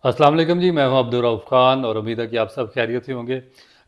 अस्सलाम वालेकुम जी, मैं हूं अब्दुल रऊफ़ खान और उम्मीद है कि आप सब खैरियत से होंगे।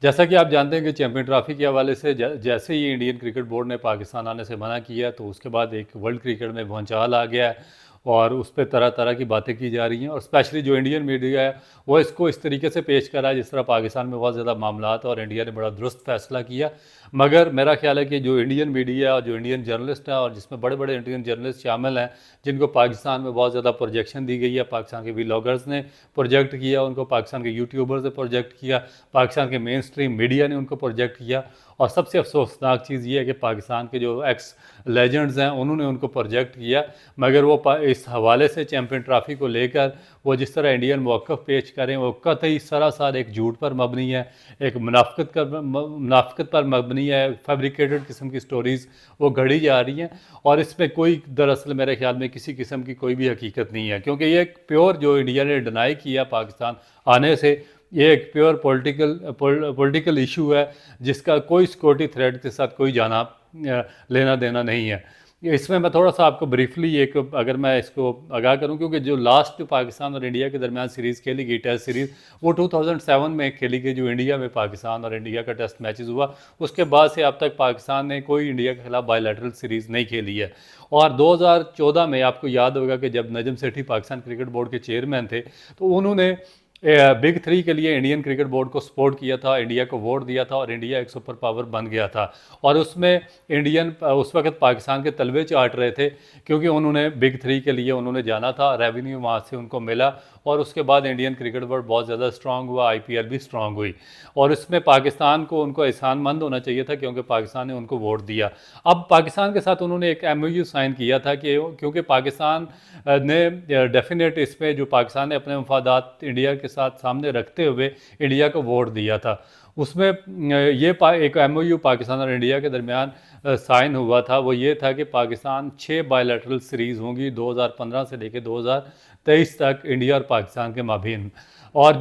जैसा कि आप जानते हैं कि चैंपियन ट्रॉफ़ी के हवाले से जैसे ही इंडियन क्रिकेट बोर्ड ने पाकिस्तान आने से मना किया, तो उसके बाद एक वर्ल्ड क्रिकेट में भूचाल आ गया है और उस पे तरह-तरह की बातें की जा रही हैं और स्पेशली जो इंडियन मीडिया है, वो इसको इस तरीके से पेश कर रहा है जिस तरह पाकिस्तान में बहुत ज़्यादा मामलात और इंडिया ने बड़ा दुरुस्त फ़ैसला किया। मगर मेरा ख़्याल है कि जो इंडियन मीडिया और जो इंडियन जर्नलिस्ट हैं और जिसमें बड़े-बड़े इंडियन जर्नलिस्ट शामिल हैं, जिनको पाकिस्तान में बहुत ज़्यादा प्रोजेक्शन दी गई है, पाकिस्तान के व्लॉगर्स ने प्रोजेक्ट किया, उनको पाकिस्तान के यूट्यूबर्स ने प्रोजेक्ट किया, पाकिस्तान के मेन स्ट्रीम मीडिया ने उनको प्रोजेक्ट किया और सबसे अफसोसनाक चीज़ ये है कि पाकिस्तान के जो एक्स लेजेंड्स हैं उन्होंने उनको प्रोजेक्ट किया। मगर वो इस हवाले से चैम्पियन ट्रॉफ़ी को लेकर वो जिस तरह इंडियन मौक़िफ़ पेश करें, वो कतई सरासर एक झूठ पर मबनी है, एक मुनाफ़िक़त पर मबनी है, फैब्रिकेटेड किस्म की स्टोरीज़ वो गढ़ी जा रही हैं और इसमें कोई दरअसल मेरे ख़्याल में किसी किस्म की कोई भी हकीकत नहीं है, क्योंकि ये एक प्योर जो इंडिया ने डिनाई किया पाकिस्तान आने से, ये एक प्योर पॉलिटिकल इशू है जिसका कोई सिक्योरिटी थ्रेट के साथ कोई जाना लेना देना नहीं है। इसमें मैं थोड़ा सा आपको ब्रीफली एक अगर मैं इसको आगाह करूं, क्योंकि जो लास्ट पाकिस्तान और इंडिया के दरमियान सीरीज़ खेली गई टेस्ट सीरीज़, वो 2007 में खेली गई, जो इंडिया में पाकिस्तान और इंडिया का टेस्ट मैचेस हुआ। उसके बाद से अब तक पाकिस्तान ने कोई इंडिया के खिलाफ बायलैटरल सीरीज़ नहीं खेली है। और 2014 में आपको याद होगा कि जब नजम सेठी पाकिस्तान क्रिकेट बोर्ड के चेयरमैन थे, तो उन्होंने बिग थ्री के लिए इंडियन क्रिकेट बोर्ड को सपोर्ट किया था, इंडिया को वोट दिया था और इंडिया एक सुपर पावर बन गया था। और उसमें इंडियन उस वक्त पाकिस्तान के तलवे चाट रहे थे, क्योंकि उन्होंने बिग थ्री के लिए उन्होंने जाना था, रेवेन्यू वहाँ से उनको मिला और उसके बाद इंडियन क्रिकेट बोर्ड बहुत ज़्यादा स्ट्रांग हुआ, आईपीएल भी स्ट्रांग हुई और इसमें पाकिस्तान को उनको एहसानमंद होना चाहिए था, क्योंकि पाकिस्तान ने उनको वोट दिया। अब पाकिस्तान के साथ उन्होंने एक एमओयू साइन किया था कि क्योंकि पाकिस्तान ने डेफिनेट इसमें जो पाकिस्तान ने अपने मफादात इंडिया के साथ सामने रखते हुए इंडिया को वोट दिया था, उसमें एक एमओयू पाकिस्तान और इंडिया के दरमियान साइन हुआ था। वो ये था कि पाकिस्तान 6 बायलैटरल सीरीज़ होंगी 2015 से लेकर 2023 तक इंडिया और पाकिस्तान के माबीन, और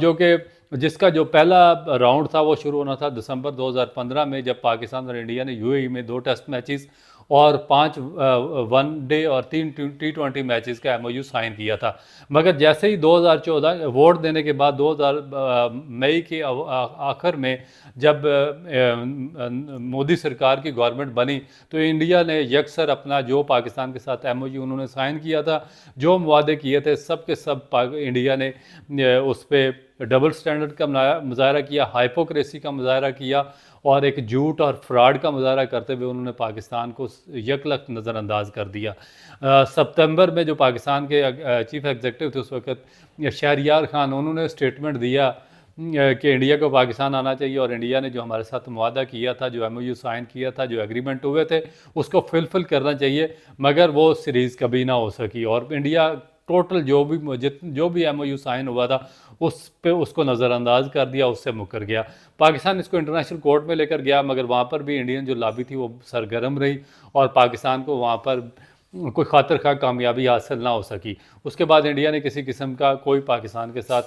जिसका जो पहला राउंड था वो शुरू होना था दिसंबर 2015 में, जब पाकिस्तान और इंडिया ने यूएई में 2 टेस्ट मैचेस और 5 वनडे और 3 T20 मैचेस का एमओयू साइन किया था। मगर जैसे ही 2014 वोट देने के बाद 2000 मई के आखिर में जब मोदी सरकार की गवर्नमेंट बनी, तो इंडिया ने यकसर अपना जो पाकिस्तान के साथ एमओयू उन्होंने साइन किया था, जो वादे किए थे, सब के सब इंडिया ने उस पर डबल स्टैंडर्ड का मुजाहरा किया, हाइपोक्रेसी का मुजाहरा किया और एक झूठ और फ्रॉड का मुजाहरा करते हुए उन्होंने पाकिस्तान को यकलख नज़रअंदाज कर दिया। सितंबर में जो पाकिस्तान के चीफ एग्जीक्यूटिव थे उस वक्त शहरयार खान, उन्होंने स्टेटमेंट दिया कि इंडिया को पाकिस्तान आना चाहिए और इंडिया ने जो हमारे साथ मुआदा किया था, जो एमओयू साइन किया था, जो एग्रीमेंट हुए थे, उसको फुलफिल करना चाहिए। मगर वो सीरीज़ कभी ना हो सकी और इंडिया टोटल जो भी एमओयू साइन हुआ था उस पे उसको नज़रअंदाज कर दिया, उससे मुकर गया। पाकिस्तान इसको इंटरनेशनल कोर्ट में लेकर गया, मगर वहाँ पर भी इंडियन जो लॉबी थी वो सरगर्म रही और पाकिस्तान को वहाँ पर कोई खातिर खा कामयाबी हासिल ना हो सकी। उसके बाद इंडिया ने किसी किस्म का कोई पाकिस्तान के साथ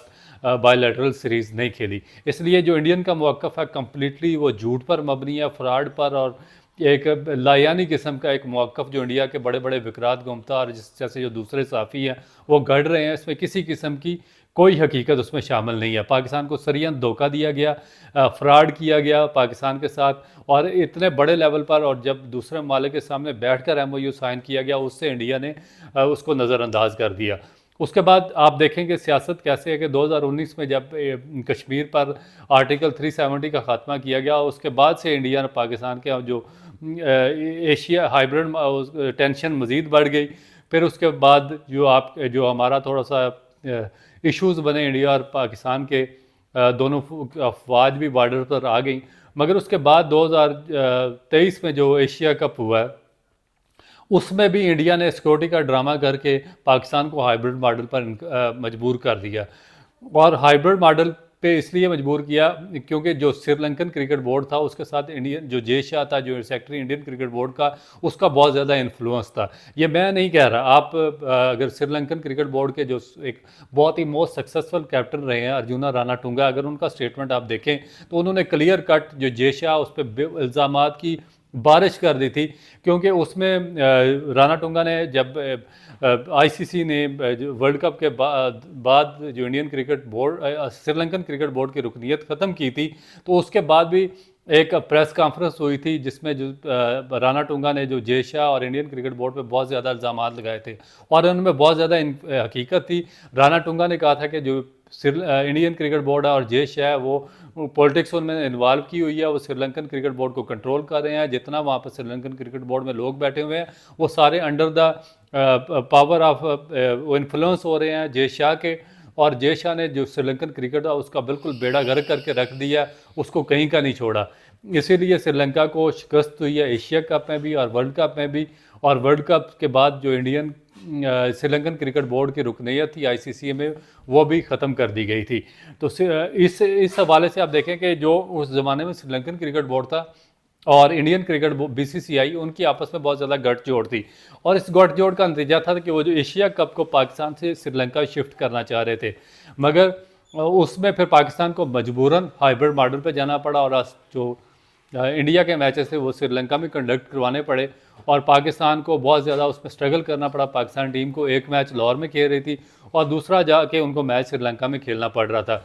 बायलैटरल सीरीज़ नहीं खेली। इसलिए जो इंडियन का मौक़िफ़ है कम्प्लीटली वो झूठ पर मबनी है, फ्रॉड पर, और एक लायानी किस्म का एक मौक़िफ़ जो इंडिया के बड़े बड़े विकरात गुमता और जैसे जो दूसरे साफ़ी हैं वो गढ़ रहे हैं, इसमें किसी किस्म की कोई हकीकत उसमें शामिल नहीं है। पाकिस्तान को सरियन धोखा दिया गया, फ्रॉड किया गया पाकिस्तान के साथ और इतने बड़े लेवल पर, और जब दूसरे मालिक के सामने बैठकर एमओयू साइन किया गया, उससे इंडिया ने उसको नज़रअंदाज कर दिया। उसके बाद आप देखेंगे सियासत कैसे है कि 2019 में जब कश्मीर पर आर्टिकल 370 का ख़ात्मा किया गया, उसके बाद से इंडिया और पाकिस्तान के जो एशिया हाइब्रिड टेंशन मज़ीद बढ़ गई। फिर उसके बाद जो हमारा थोड़ा सा इश्यूज़ बने इंडिया और पाकिस्तान के, दोनों अफवाज भी बॉर्डर पर आ गई। मगर उसके बाद 2023 में जो एशिया कप हुआ है, उसमें भी इंडिया ने सिक्योरिटी का ड्रामा करके पाकिस्तान को हाइब्रिड मॉडल पर मजबूर कर दिया। और हाइब्रिड मॉडल पे इसलिए मजबूर किया क्योंकि जो श्रीलंकन क्रिकेट बोर्ड था उसके साथ इंडियन जो जे शाह था, जो सेक्रेटरी इंडियन क्रिकेट बोर्ड का, उसका बहुत ज़्यादा इन्फ्लुएंस था। ये मैं नहीं कह रहा, आप अगर श्रीलंकन क्रिकेट बोर्ड के जो एक बहुत ही मोस्ट सक्सेसफुल कैप्टन रहे हैं अर्जुना रानाटुंगा, अगर उनका स्टेटमेंट आप देखें तो उन्होंने क्लियर कट जो जे शाह उस पर इल्ज़ामात की बारिश कर दी थी, क्योंकि उसमें राणा टूंगा ने जब आईसीसी ने जो वर्ल्ड कप के बाद जो Indian cricket board Sri Lankan cricket board की रुकनीत ख़त्म की थी, तो उसके बाद भी एक प्रेस कॉन्फ्रेंस हुई थी जिसमें जो राणा टूंगा ने जो जय शाह और इंडियन क्रिकेट बोर्ड पे बहुत ज़्यादा इल्ज़ाम लगाए थे, और उनमें बहुत ज़्यादा हकीकत थी। राणा टूंगा ने कहा था कि जो इंडियन क्रिकेट बोर्ड है और जय शाह है वो पॉलिटिक्स उनमें इन्वॉल्व की हुई है, वो श्रीलंकन क्रिकेट बोर्ड को कंट्रोल कर रहे हैं। जितना वहाँ पर श्रीलंकन क्रिकेट बोर्ड में लोग बैठे हुए हैं वो सारे अंडर द पावर ऑफ वो इन्फ्लुएंस हो रहे हैं जय शाह के, और जय शाह ने जो श्रीलंकन क्रिकेट है उसका बिल्कुल बेड़ा गर्क करके रख दिया, उसको कहीं का नहीं छोड़ा। इसीलिए श्रीलंका को शिकस्त हुई है एशिया कप में भी और वर्ल्ड कप में भी, और वर्ल्ड कप के बाद जो इंडियन श्रीलंकन क्रिकेट बोर्ड की रुकनीत थी आईसीसी में वो भी ख़त्म कर दी गई थी। तो इस हवाले से आप देखें कि जो उस ज़माने में श्रीलंकन क्रिकेट बोर्ड था और इंडियन क्रिकेट बीसीसीआई, उनकी आपस में बहुत ज़्यादा गठजोड़ थी, और इस गठजोड़ का नतीजा था कि वो जो एशिया कप को पाकिस्तान से श्रीलंका शिफ्ट करना चाह रहे थे, मगर उसमें फिर पाकिस्तान को मजबूरन हाइब्रिड मॉडल पर जाना पड़ा, और जो इंडिया के मैचेस थे वो श्रीलंका में कंडक्ट करवाने पड़े, और पाकिस्तान को बहुत ज़्यादा उसमें स्ट्रगल करना पड़ा। पाकिस्तान टीम को एक मैच लाहौर में खेल रही थी और दूसरा जाके उनको मैच श्रीलंका में खेलना पड़ रहा था,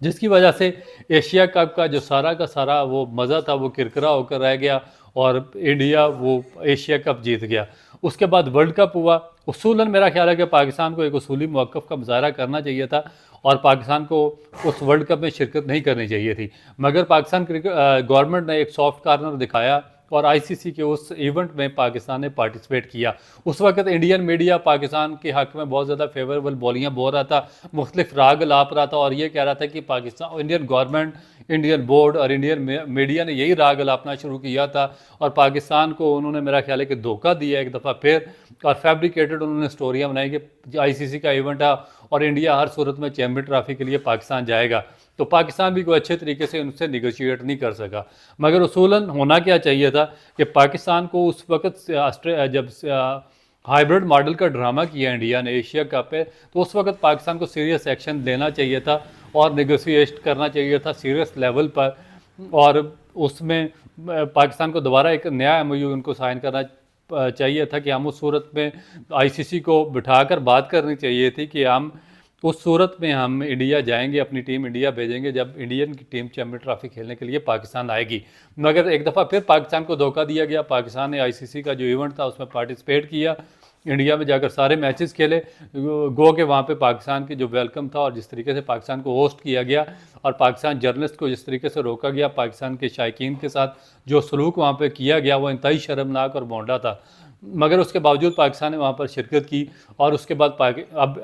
जिसकी वजह से एशिया कप का जो सारा का सारा वो मज़ा था वो किरकिरा होकर रह गया, और इंडिया वो एशिया कप जीत गया। उसके बाद वर्ल्ड कप हुआ। उसूलन मेरा ख्याल है कि पाकिस्तान को एक उसूली मौक़िफ़ का मुज़ाहरा करना चाहिए था और पाकिस्तान को उस वर्ल्ड कप में शिरकत नहीं करनी चाहिए थी, मगर पाकिस्तान क्रिकेट गवर्नमेंट ने एक सॉफ्ट कॉर्नर दिखाया और आईसीसी के उस इवेंट में पाकिस्तान ने पार्टिसिपेट किया। उस वक्त इंडियन मीडिया पाकिस्तान के हक़ में बहुत ज़्यादा फेवरेबल बोलियाँ बोल रहा था, मुख्तलिफ राग लाप रहा था, और ये कह रहा था कि Pakistan, Indian government, Indian board और इंडियन मीडिया ने यही राग लापना शुरू किया था, और पाकिस्तान को उन्होंने मेरा ख्याल है कि धोखा दिया एक दफ़ा फिर, और फैब्रिकेटेड उन्होंने स्टोरियाँ बनाई कि आईसीसी का इवेंट है और इंडिया हर सूरत में चैम्पियन ट्रॉफी के लिए पाकिस्तान जाएगा। तो पाकिस्तान भी कोई अच्छे तरीके से उनसे निगोशिएट नहीं कर सका। मगर उसूलन होना क्या चाहिए था कि पाकिस्तान को उस वक्त जब हाइब्रिड मॉडल का ड्रामा किया इंडिया ने एशिया कप पे, तो उस वक्त पाकिस्तान को सीरियस एक्शन लेना चाहिए था और निगोशिएट करना चाहिए था सीरियस लेवल पर, और उसमें पाकिस्तान को दोबारा एक नया एमओयू उनको साइन करना चाहिए था कि हम उस सूरत में आईसीसी को बिठाकर बात करनी चाहिए थी कि हम उस सूरत में हम इंडिया जाएंगे, अपनी टीम इंडिया भेजेंगे जब इंडियन की टीम चैम्पियन ट्रॉफी खेलने के लिए पाकिस्तान आएगी। मगर एक दफ़ा फिर पाकिस्तान को धोखा दिया गया। पाकिस्तान ने आईसीसी का जो इवेंट था उसमें पार्टिसिपेट किया, इंडिया में जाकर सारे मैचेस खेले, गो के वहाँ पे पाकिस्तान की जो वेलकम था और जिस तरीके से पाकिस्तान को होस्ट किया गया और पाकिस्तान जर्नलिस्ट को जिस तरीके से रोका गया, पाकिस्तान के शायकीन के साथ जो सलूक वहाँ पे किया गया वो इंतहाई शर्मनाक और भोंडा था। मगर उसके बावजूद पाकिस्तान ने वहाँ पर शिरकत की, और उसके बाद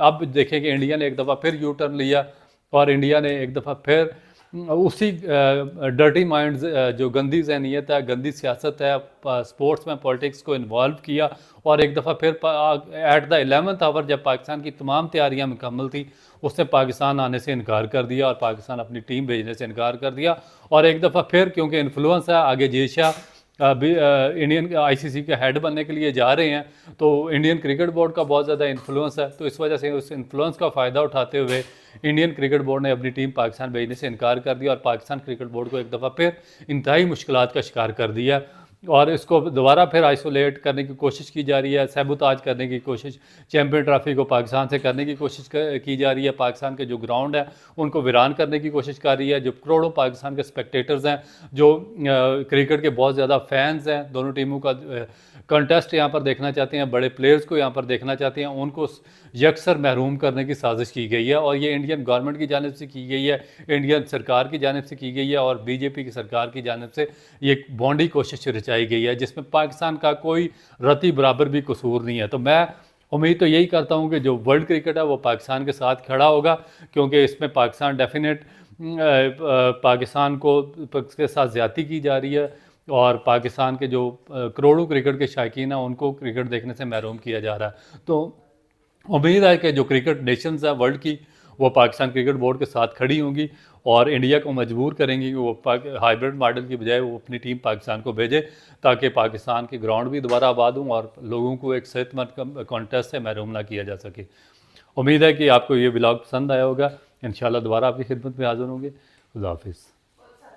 अब देखें कि इंडिया ने एक दफ़ा फिर यू टर्न लिया और इंडिया ने एक दफ़ा फिर उसी डर्टी माइंड्स, जो गंदी जहनीत है, गंदी सियासत है, स्पोर्ट्स में पॉलिटिक्स को इन्वॉल्व किया, और एक दफ़ा फिर एट द 11th आवर जब पाकिस्तान की तमाम तैयारियां मुकम्मल थी उसने पाकिस्तान आने से इनकार कर दिया और पाकिस्तान अपनी टीम भेजने से इनकार कर दिया। और एक दफ़ा फिर क्योंकि इन्फ्लुएंस है, आगे जय शाह इंडियन आईसीसी के हेड बनने के लिए जा रहे हैं, तो इंडियन क्रिकेट बोर्ड का बहुत ज़्यादा इन्फ्लुएंस है, तो इस वजह से उस इन्फ्लुएंस का फ़ायदा उठाते हुए इंडियन क्रिकेट बोर्ड ने अपनी टीम पाकिस्तान भेजने से इनकार कर दिया और पाकिस्तान क्रिकेट बोर्ड को एक दफ़ा फिर इंतहाई मुश्किलात का शिकार कर दिया, और इसको दोबारा फिर आइसोलेट करने की कोशिश की जा रही है, सबूताज करने की कोशिश, चैम्पियन ट्रॉफी को पाकिस्तान से करने की कोशिश की जा रही है। पाकिस्तान के जो ग्राउंड है उनको वीरान करने की कोशिश कर रही है। जो करोड़ों पाकिस्तान के स्पेक्टेटर्स हैं, जो क्रिकेट के बहुत ज़्यादा फैंस हैं, दोनों टीमों का कंटेस्ट यहाँ पर देखना चाहते हैं, बड़े प्लेयर्स को यहाँ पर देखना चाहते हैं, उनको यकसर महरूम करने की साजिश की गई है, और ये इंडियन गवर्नमेंट की जानिब से की गई है, इंडियन सरकार की जानिब से की गई है, और बीजेपी की सरकार की जानिब से ये बॉन्डी कोशिश रचाई गई है जिसमें पाकिस्तान का कोई रत्ती बराबर भी कसूर नहीं है। तो मैं उम्मीद तो यही करता हूँ कि जो वर्ल्ड क्रिकेट है वो पाकिस्तान के साथ खड़ा होगा, क्योंकि इसमें पाकिस्तान डेफिनेट पाकिस्तान को के साथ ज़्यादती की जा रही है, और पाकिस्तान के जो करोड़ों क्रिकेट के शायकीन हैं उनको क्रिकेट देखने से महरूम किया जा रहा है। तो उम्मीद है कि जो क्रिकेट नेशंस हैं वर्ल्ड की, वो पाकिस्तान क्रिकेट बोर्ड के साथ खड़ी होंगी और इंडिया को मजबूर करेंगी कि वो हाइब्रिड मॉडल की बजाय वो अपनी टीम पाकिस्तान को भेजे, ताकि पाकिस्तान के ग्राउंड भी दोबारा आबाद हों और लोगों को एक सेहतमंद कॉन्टेस्ट से महरूम ना किया जा सके। उम्मीद है कि आपको ये व्लॉग पसंद आया होगा। इंशाल्लाह दोबारा आपकी खिदमत में हाज़िर होंगे। खुदा हाफिज़।